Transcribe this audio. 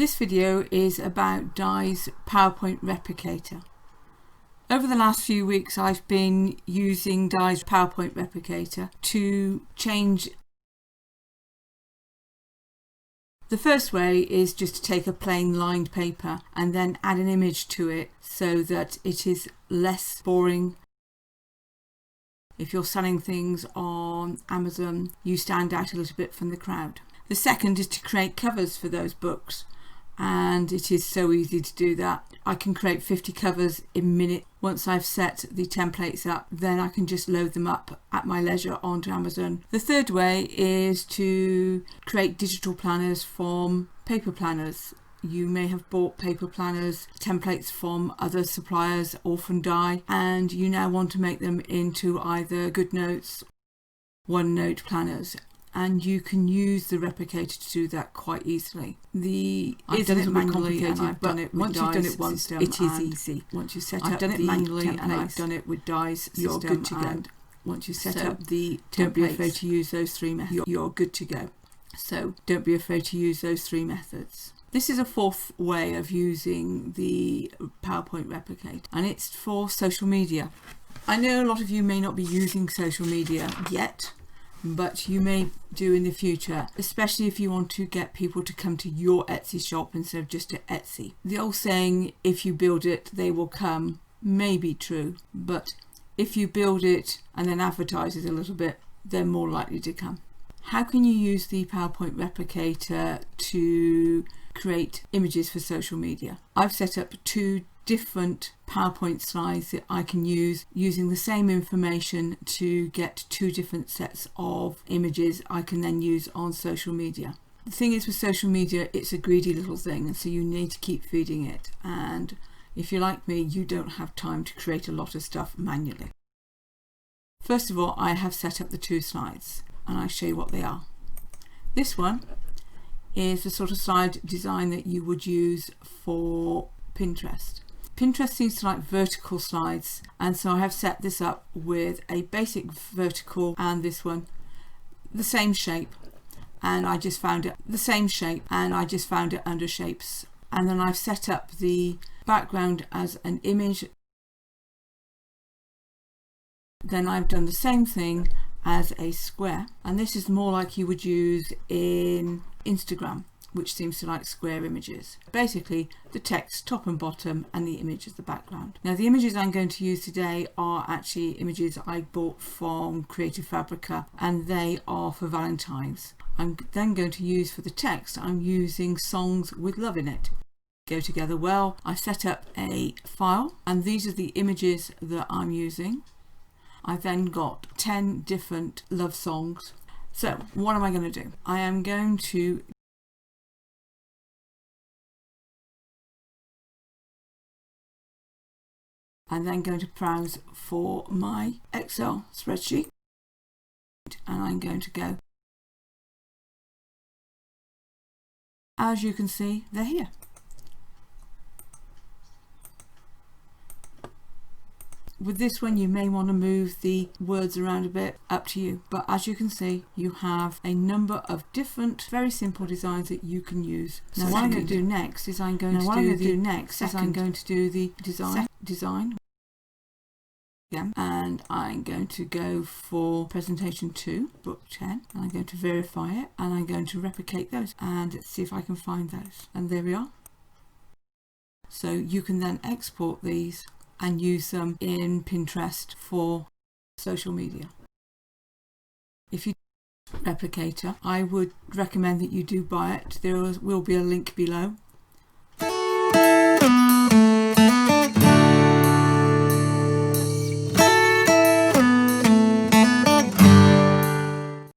This video is about Di's PowerPoint replicator. Over the last few weeks I've been using Di's PowerPoint replicator to change. The first way is just to take a plain lined paper and then add an image to it so that it is less boring. If you're selling things on Amazon, you stand out a little bit from the crowd. The second is to create covers for those books, and it is so easy to do that. I can create 50 covers in minutes. Once I've set the templates up, then I can just load them up at my leisure onto Amazon. The third way is to create digital planners from paper planners. You may have bought paper planners, templates from other suppliers or from Di, and you now want to make them into either GoodNotes, OneNote planners. And you can use the replicator to do that quite easily. I've done it manually and I've done it with Di's. Once you've done it once, it is easy. Once you set up, I've done it manually and I've done it with Di's system. You're good to go. Once you set up the templates, don't be afraid to use those three methods. You're good to go. So don't be afraid to use those three methods. This is a fourth way of using the PowerPoint replicator, and it's for social media. I know a lot of you may not be using social media yet, but you may do in the future, especially if you want to get people to come to your Etsy shop instead of just to Etsy. The old saying, if you build it, they will come, may be true, but if you build it and then advertise it a little bit, they're more likely to come. How can you use the PowerPoint replicator to create images for social media? I've set up two different PowerPoint slides that I can use using the same information to get two different sets of images I can then use on social media. The thing is with social media, it's a greedy little thing, and so you need to keep feeding it, and if you're like me, you don't have time to create a lot of stuff manually. First of all, I have set up the two slides and I'll show you what they are. This one is the sort of slide design that you would use for Pinterest. Pinterest seems to like vertical slides, and so I have set this up with a basic vertical and this one the same shape, and I just found it under shapes, and then I've set up the background as an image. Then I've done the same thing as a square, and this is more like you would use in Instagram, which seems to like square images. Basically the text top and bottom and the image as the background. Now the images I'm going to use today are actually images I bought from Creative Fabrica, and they are for Valentine's. I'm then going to use for the text, I'm using songs with love in it. Go together well. I set up a file and these are the images that I'm using. I've then got 10 different love songs. So what am I going to do? I am going to I'm then going to browse for my Excel spreadsheet, and I'm going to go. As you can see, they're here. With this one you may want to move the words around a bit, up to you, but as you can see you have a number of different very simple designs that you can use. Now what I'm going to do next is I'm going to do the design again, and I'm going to go for presentation 2, book 10, and I'm going to verify it, and I'm going to replicate those, and let's see if I can find those, and there we are. So you can then export these and use them in Pinterest for social media. If you replicator, I would recommend that you do buy it. There will be a link below.